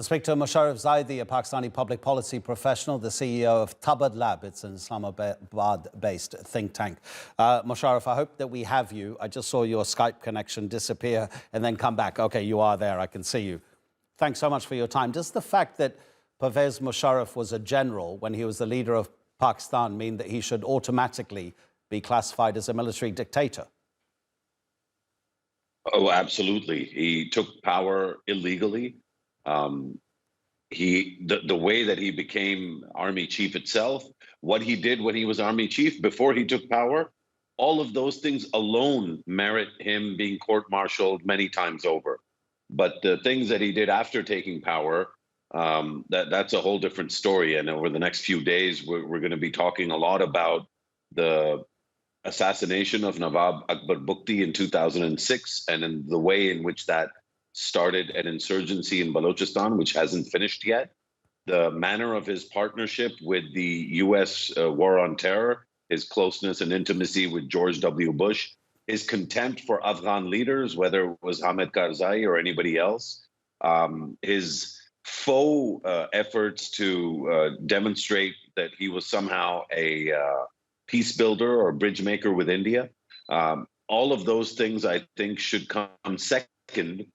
Let's speak to Mosharraf Zaidi, a Pakistani public policy professional, the CEO of Tabad Lab. It's an Islamabad-based think tank. Mosharraf, I hope that we have you. I just saw your Skype connection disappear and then come back. Okay, you are there. I can see you. Thanks so much for your time. Does the fact that Pervez Musharraf was a general when he was the leader of Pakistan mean that he should automatically be classified as a military dictator? Oh, absolutely. He took power illegally. The way that he became army chief itself, what he did when he was army chief before he took power, all of those things alone merit him being court-martialed many times over. But the things that he did after taking power, that's a whole different story. And over the next few days, we're going to be talking a lot about the assassination of Nawab Akbar Bukti in 2006 and in the way in which that started an insurgency in Balochistan, which hasn't finished yet. The manner of his partnership with the U.S. war on terror, his closeness and intimacy with George W. Bush, his contempt for Afghan leaders, whether it was Hamid Karzai or anybody else, his faux efforts to demonstrate that he was somehow a peace builder or bridge maker with India. All of those things, I think, should come second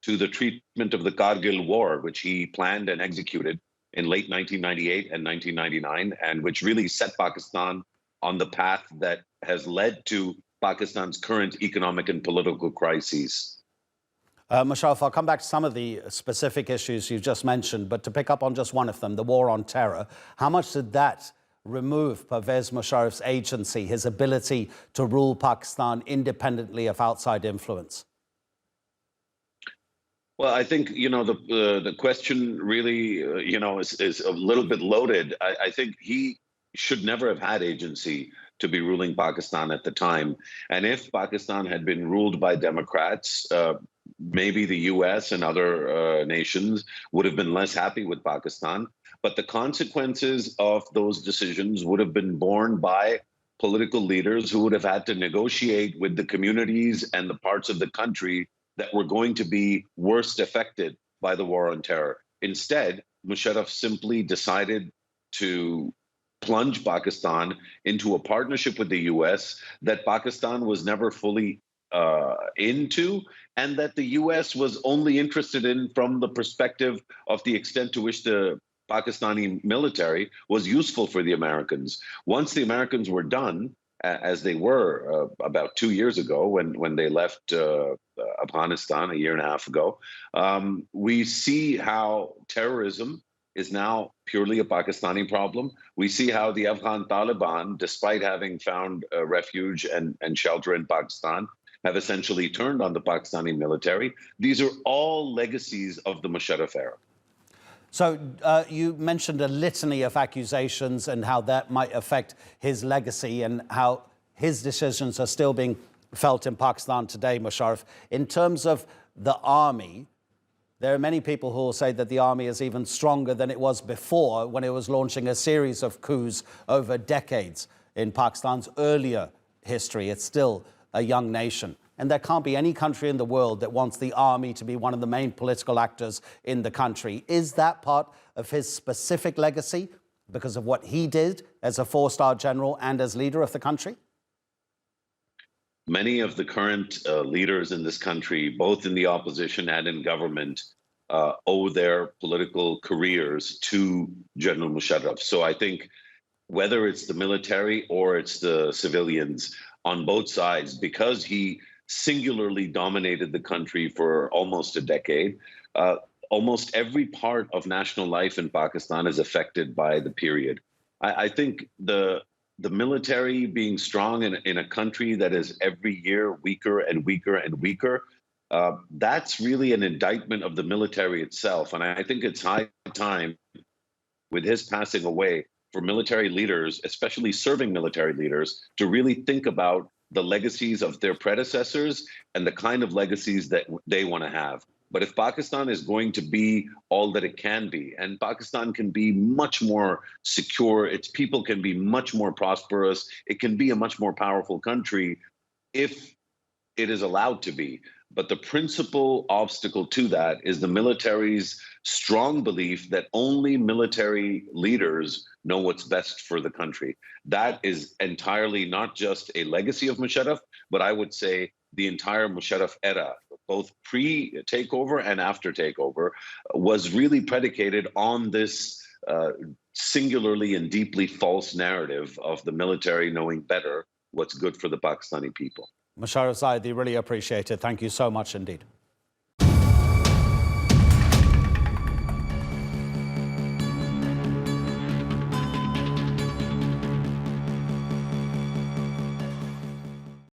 to the treatment of the Kargil War, which he planned and executed in late 1998 and 1999, and which really set Pakistan on the path that has led to Pakistan's current economic and political crises. Mosharraf, I'll come back to some of the specific issues you just mentioned, but to pick up on just one of them, the war on terror, how much did that remove Pervez Musharraf's agency, his ability to rule Pakistan independently of outside influence? Well, I think, the question really, is a little bit loaded. I think he should never have had agency to be ruling Pakistan at the time. And if Pakistan had been ruled by Democrats, maybe the US and other nations would have been less happy with Pakistan. But the consequences of those decisions would have been borne by political leaders who would have had to negotiate with the communities and the parts of the country that were going to be worst affected by the war on terror. Instead, Musharraf simply decided to plunge Pakistan into a partnership with the US that Pakistan was never fully into, and that the US was only interested in from the perspective of the extent to which the Pakistani military was useful for the Americans. Once the Americans were done, as they were about 2 years ago when they left Afghanistan a year and a half ago, we see how terrorism is now purely a Pakistani problem. We see how the Afghan Taliban, despite having found refuge and shelter in Pakistan, have essentially turned on the Pakistani military. These are all legacies of the Musharraf era. So you mentioned a litany of accusations and how that might affect his legacy and how his decisions are still being felt in Pakistan today, Mosharraf. In terms of the army, there are many people who will say that the army is even stronger than it was before when it was launching a series of coups over decades in Pakistan's earlier history. It's still a young nation. And there can't be any country in the world that wants the army to be one of the main political actors in the country. Is that part of his specific legacy because of what he did as a four-star general and as leader of the country? Many of the current leaders in this country, both in the opposition and in government, owe their political careers to General Musharraf. So I think whether it's the military or it's the civilians on both sides, because he singularly dominated the country for almost a decade, almost every part of national life in Pakistan is affected by the period. I think the military being strong in a country that is every year weaker and weaker and weaker, that's really an indictment of the military itself. And I think it's high time, with his passing away, for military leaders, especially serving military leaders, to really think about the legacies of their predecessors and the kind of legacies that they want to have. But if Pakistan is going to be all that it can be, and Pakistan can be much more secure, its people can be much more prosperous, it can be a much more powerful country if it is allowed to be. But the principal obstacle to that is the military's strong belief that only military leaders know what's best for the country. That is entirely not just a legacy of Musharraf, but I would say the entire Musharraf era, both pre-takeover and after takeover, was really predicated on this singularly and deeply false narrative of the military knowing better what's good for the Pakistani people. Mosharraf Zaidi, really appreciate it. Thank you so much indeed.